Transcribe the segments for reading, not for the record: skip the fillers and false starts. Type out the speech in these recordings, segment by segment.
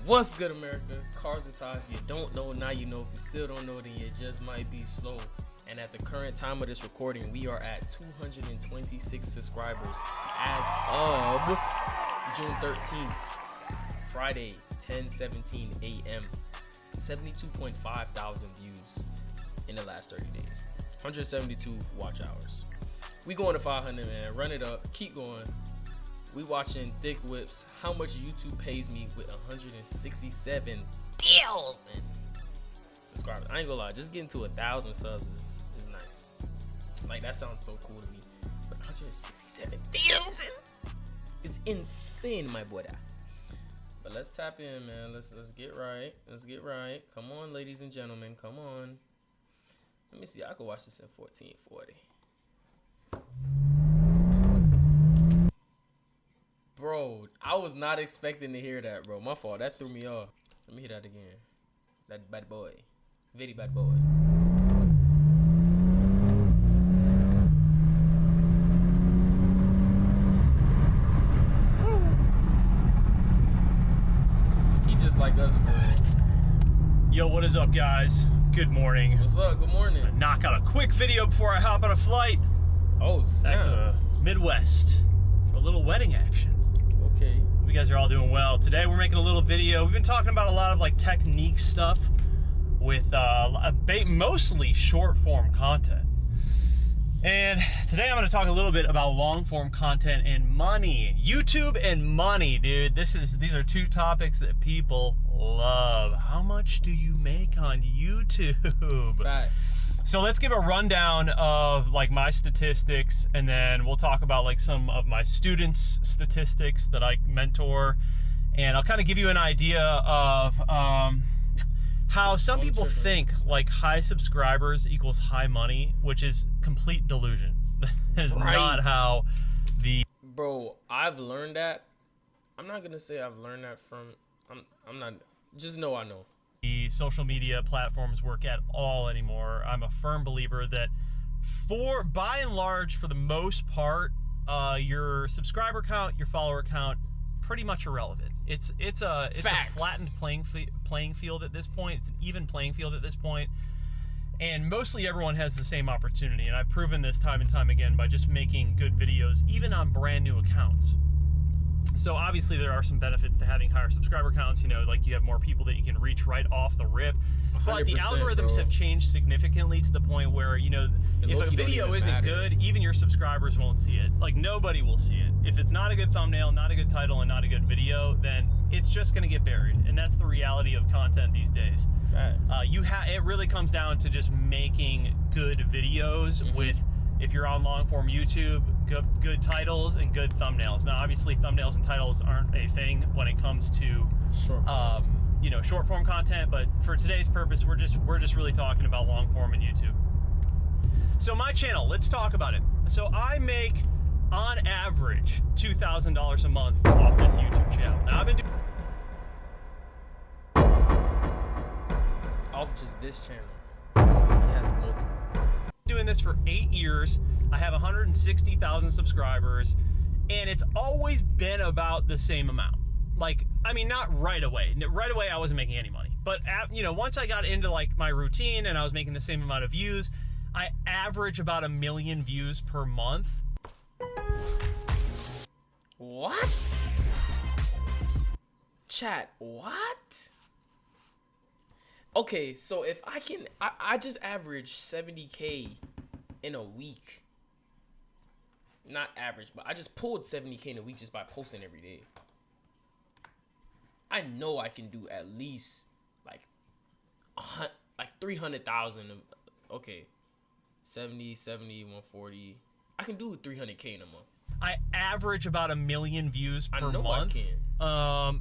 What's good, America? CarsWithTy. If you don't know, now you know. If you still don't know, then you just might be slow. And at the current time of this recording, we are at 226 subscribers as of June 13th, Friday, 10:17 a.m. 72.5 thousand views in the last 30 days. 172 watch hours. We going to 500, man. Run it up. Keep going. We watching Thick Whips. How much YouTube pays me with 167 deals and subscribers. I ain't gonna lie, just getting to 1,000 subs is nice. Like, that sounds so cool to me. But 167 deals it's insane, my boy. But let's tap in, man. Let's get right. Let's get right. Come on, ladies and gentlemen. Come on. Let me see. I can watch this in 1440. Bro, I was not expecting to hear that, bro. My fault. That threw me off. Let me hear that again. That bad boy. Very bad boy. He just like us, bro. Yo, what is up, guys? Good morning. What's up? Good morning. I'm gonna knock out a quick video before I hop on a flight. Oh, snap. Back to the Midwest for a little wedding action. Okay. You guys are all doing well. Today we're making a little video. We've been talking about a lot of like technique stuff with mostly short form content. And today I'm going to talk a little bit about long form content and money. YouTube and money, dude. These are two topics that people love. How much do you make on YouTube? Facts. So let's give a rundown of like my statistics, and then we'll talk about like some of my students' statistics that I mentor, and I'll kind of give you an idea of how some people think like high subscribers equals high money, which is complete delusion. That is not how the... Bro, I've learned that. I'm not gonna say I've learned that from... I'm not... Just know I know. The social media platforms work at all anymore. I'm a firm believer that by and large, for the most part, your subscriber count, your follower count, pretty much irrelevant. It's a flattened playing field at this point. It's an even playing field at this point. And mostly everyone has the same opportunity. And I've proven this time and time again by just making good videos, even on brand new accounts. So obviously there are some benefits to having higher subscriber counts, you know, like you have more people that you can reach right off the rip. But the algorithms have changed significantly to the point where, you know, if a video isn't good, even your subscribers won't see it. Like, nobody will see it. If it's not a good thumbnail, not a good title, and not a good video, then it's just going to get buried. And that's the reality of content these days. Facts. It really comes down to just making good videos with, if you're on long form YouTube, good titles and good thumbnails. Now, obviously, thumbnails and titles aren't a thing when it comes to short form content. But for today's purpose, we're just really talking about long form and YouTube. So my channel, let's talk about it. So I make on average $2,000 a month off this YouTube channel. Now I've been off just this channel, because he has multiple. Doing this for 8 years. I have 160,000 subscribers, and it's always been about the same amount. Like, I mean, not right away. Right away, I wasn't making any money. But, once I got into, like, my routine and I was making the same amount of views, I average about 1 million views per month. What? Chat, what? Okay, so if I can... I just average 70K in a week. Not average, but I just pulled 70K in a week just by posting every day. I know I can do at least like 300,000. Okay, 70, 140. I can do 300K in a month. I average about 1 million views per month. I know I can.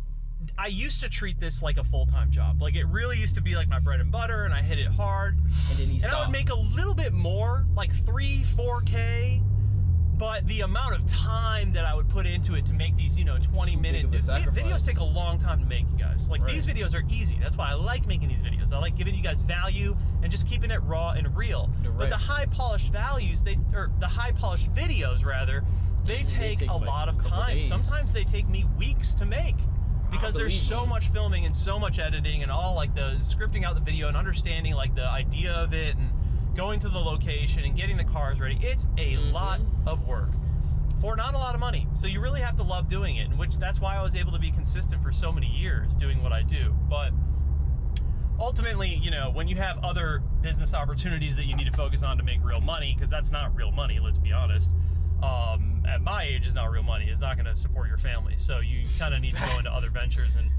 I used to treat this like a full-time job. Like, it really used to be like my bread and butter, and I hit it hard. And I would make a little bit more, like 4K. But the amount of time that I would put into it to make these, 20-minute videos take a long time to make, you guys. Like, these videos are easy. That's why I like making these videos. I like giving you guys value and just keeping it raw and real. But the high-polished the high-polished videos, rather, they take a lot of time. Sometimes they take me weeks to make. because there's believe so you. much filming and so much editing and all like the scripting out the video and understanding like the idea of it and going to the location and getting the cars ready. It's a lot of work for not a lot of money. So you really have to love doing it, and that's why I was able to be consistent for so many years doing what I do. But ultimately, you know, when you have other business opportunities that you need to focus on to make real money, because that's not real money, let's be honest. At my age, is not real money. It's not going to support your family. So you kind of need to go into other ventures and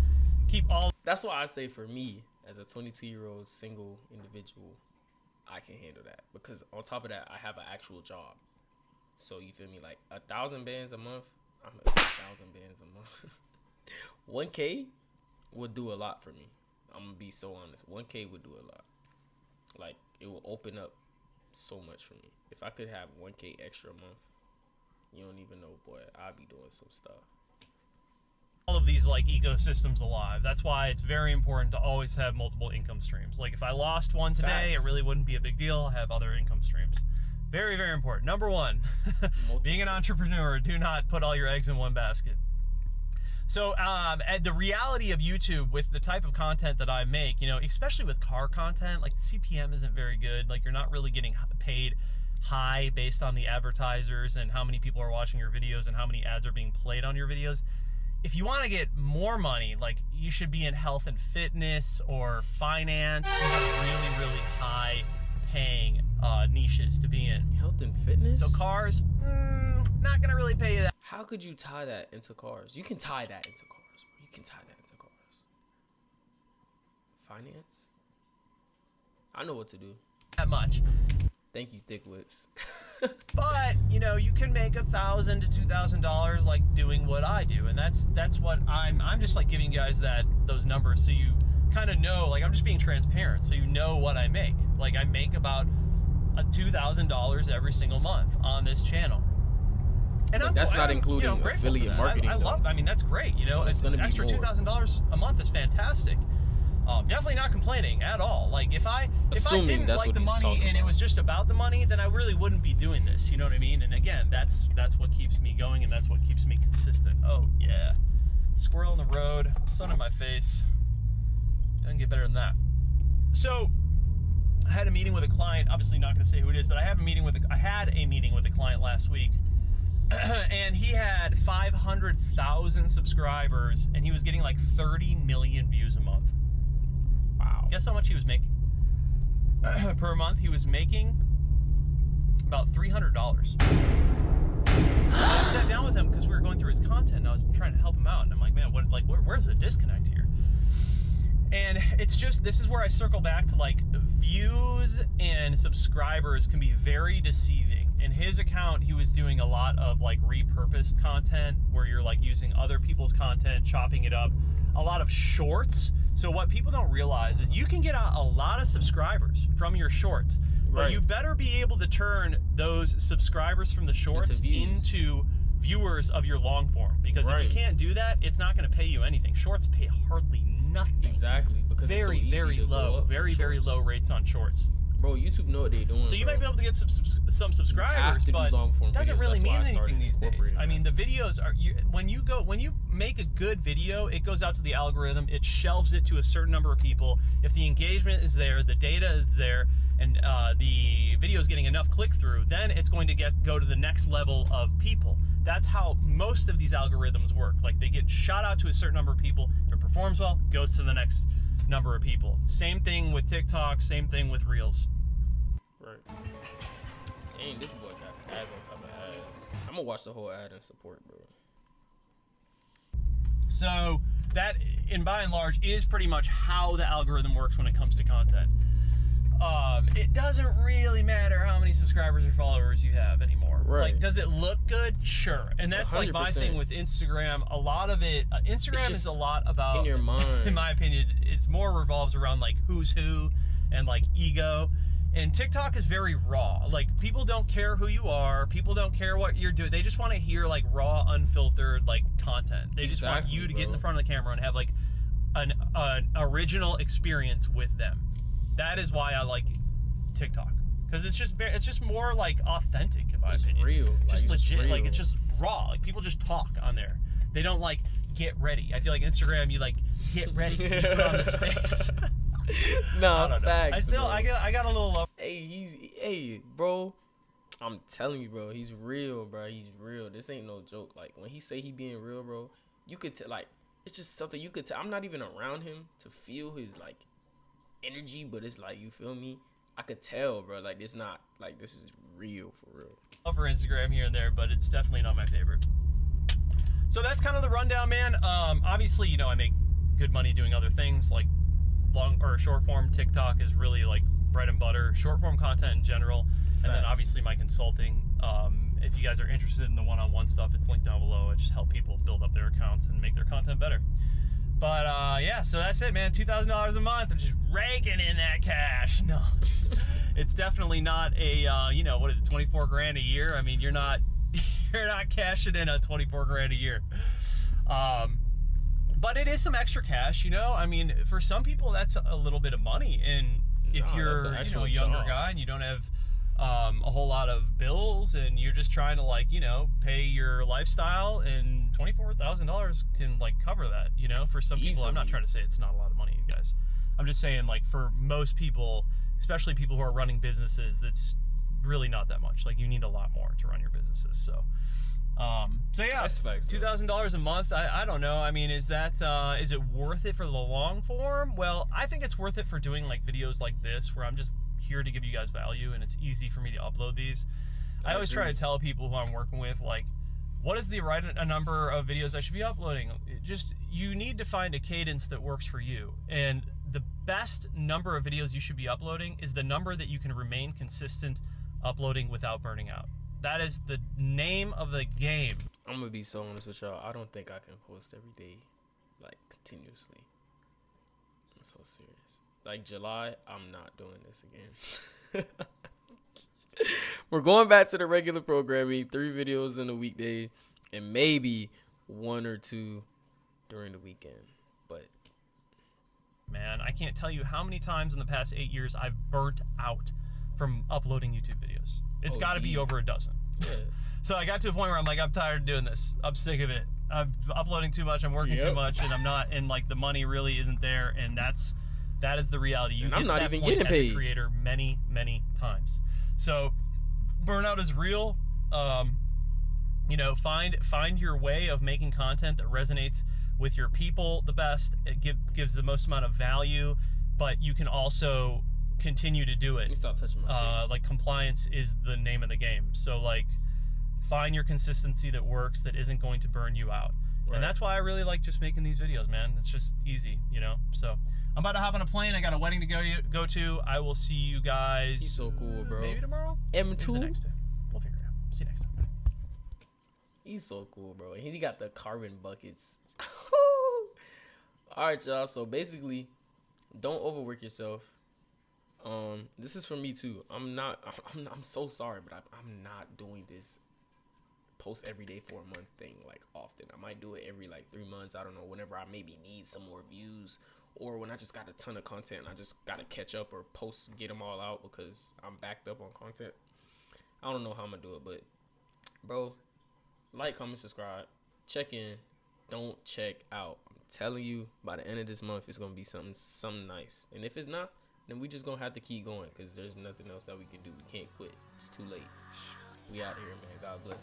keep all. That's why I say for me, as a 22-year-old single individual, I can handle that, because on top of that, I have an actual job. So you feel me? Like 1,000 bands a month. I'm at 1,000 bands a month. 1K would do a lot for me. I'm gonna be so honest. 1K would do a lot. Like, it will open up so much for me. If I could have 1K extra a month, you don't even know, boy, I'd be doing some stuff. All of these like ecosystems alive. That's why it's very important to always have multiple income streams. Like if I lost one today, Facts. it really wouldn't be a big deal. I have other income streams. Very, very important. Number one, being an entrepreneur, do not put all your eggs in one basket. So the reality of YouTube with the type of content that I make, you know, especially with car content, like the CPM isn't very good. Like you're not really getting paid high based on the advertisers and how many people are watching your videos and how many ads are being played on your videos. If you want to get more money, like you should be in health and fitness or finance. These are really, really high paying niches to be in. Health and fitness? So cars, not gonna really pay you that. How could you tie that into cars? You can tie that into cars, bro. You can tie that into cars. Finance? I know what to do. That much. Thank you, Thick Whips. But you know, you can make $1,000 to $2,000 like doing what I do, and that's what I'm just like giving you guys those numbers so you kind of know. Like I'm just being transparent so you know what I make. Like I make about $2,000 every single month on this channel. And that's not including affiliate marketing. I mean, that's great. You know, So it's gonna be extra more. $2,000 a month is fantastic. Definitely not complaining at all. Like if I didn't that's like what the he's money talking and it about. was just about the money, then I really wouldn't be doing this. You know what I mean? And again, that's what keeps me going and that's what keeps me consistent. Oh yeah, squirrel in the road, sun in my face. Doesn't get better than that. So I had a meeting with a client. Obviously not going to say who it is, but I had a meeting with a client last week. And he had 500,000 subscribers and he was getting like 30 million views a month. Wow. Guess how much he was making? Per month, he was making about $300. I sat down with him because we were going through his content and I was trying to help him out. And I'm like, man, where's the disconnect here? And it's just, this is where I circle back to like views and subscribers can be very deceiving. In his account, he was doing a lot of like repurposed content where you're like using other people's content, chopping it up, a lot of shorts. So what people don't realize is you can get a lot of subscribers from your shorts, but Right. you better be able to turn those subscribers from the shorts into viewers of your long form, because if you can't do that, it's not going to pay you anything. Shorts pay hardly nothing. Exactly, because it's so Very, easy very to go low, up for very shorts. low rates on shorts. Bro, YouTube know what they're doing. So you bro. might be able to get some subscribers, to do but long form it doesn't videos. really That's why mean I started anything these days. incorporating I mean, the videos are when you make a good video, it goes out to the algorithm, it shelves it to a certain number of people. If the engagement is there, the data is there, and the video is getting enough click through, then it's going to go to the next level of people. That's how most of these algorithms work. Like they get shot out to a certain number of people. If it performs well, goes to the next number of people. Same thing with TikTok, same thing with Reels. Right. Dang, this boy got ads on top of ads. I'm gonna watch the whole ad and support, bro. So that, in by and large, is pretty much how the algorithm works when it comes to content. It doesn't really matter how many subscribers or followers you have anymore. Right. Like, does it look good? Sure. And that's like my 100%. thing with Instagram. A lot of it, Instagram is a lot about, in your mind. in my opinion, it's more revolves around like who's who and like ego. And TikTok is very raw. Like, people don't care who you are. People don't care what you're doing. They just want to hear like raw, unfiltered like content. They just want you to get in the front of the camera and have like an original experience with them. That is why I like TikTok, because it's just more like authentic in my opinion. Real. Just like, legit. real. Like, it's just raw. Like, people just talk on there. They don't like get ready. I feel like Instagram, you like get ready, you put on this face. Nah, facts. I got a little love. Hey, bro. I'm telling you, bro. He's real, bro. He's real. This ain't no joke. Like when he say he being real, bro, you could tell. Like it's just something you could tell. I'm not even around him to feel his like energy, but it's like you feel me. I could tell, bro. Like it's not like this is real for real. For Instagram here and there, but it's definitely not my favorite. So that's kind of the rundown, man. Obviously, I make good money doing other things like long or short form. TikTok is really like bread and butter. Short form content in general, and then obviously my consulting. If you guys are interested in the one-on-one stuff, it's linked down below. I just help people build up their accounts and make their content better. But yeah, so that's it, man. $2,000 a month. I'm just raking in that cash. No, it's definitely not a what is it, 24 grand a year? I mean, you're not cashing in on 24 grand a year. But it is some extra cash, I mean, for some people that's a little bit of money. And if you're a younger guy and you don't have a whole lot of bills and you're just trying to like pay your lifestyle, and $24,000 can like cover that, for some people. I'm not trying to say it's not a lot of money, you guys. I'm just saying, like, for most people, especially people who are running businesses, that's really not that much. Like, you need a lot more to run your businesses. So yeah, $2,000 a month. I don't know. I mean, is it worth it for the long form? Well, I think it's worth it for doing like videos like this, where I'm just here to give you guys value, and it's easy for me to upload these. I always try to tell people who I'm working with, like, what is the right number of videos I should be uploading? You need to find a cadence that works for you. And the best number of videos you should be uploading is the number that you can remain consistent uploading without burning out. That is the name of the game. I'm gonna be so honest with y'all. I don't think I can post every day, like continuously. I'm so serious. Like July, I'm not doing this again. We're going back to the regular programming, 3 videos in a weekday, and maybe 1 or 2 during the weekend. But man, I can't tell you how many times in the past 8 years I've burnt out from uploading YouTube videos. It's got to be over a dozen. Yeah. So I got to a point where I'm like, I'm tired of doing this. I'm sick of it. I'm uploading too much. I'm working too much, and I'm not. And like the money really isn't there. And that is the reality. You get I'm not to that even point getting as paid. a creator many times. So burnout is real. Find your way of making content that resonates with your people the best. It gives the most amount of value, but you can also continue to do it. Stop touching my face. Like compliance is the name of the game. So like find your consistency that works, that isn't going to burn you out. Right. And that's why I really like just making these videos, man. It's just easy, So I'm about to hop on a plane. I got a wedding to go to. I will see you guys. He's so cool, bro. Maybe tomorrow. M2. Maybe the next day. We'll figure it out. See you next time. He's so cool, bro. And he got the carbon buckets. All right, y'all. So basically, don't overwork yourself. This is for me too. I'm so sorry, but I'm not doing this post every day for a month thing like often. I might do it every like 3 months. I don't know, whenever I maybe need some more views, or when I just got a ton of content and I just gotta catch up or get them all out because I'm backed up on content. I don't know how I'm gonna do it, but bro, like, comment, subscribe, check in, don't check out. I'm telling you, by the end of this month, it's gonna be something nice. And if it's not, then we just gonna have to keep going because there's nothing else that we can do. We can't quit. It's too late. We out here, man. God bless.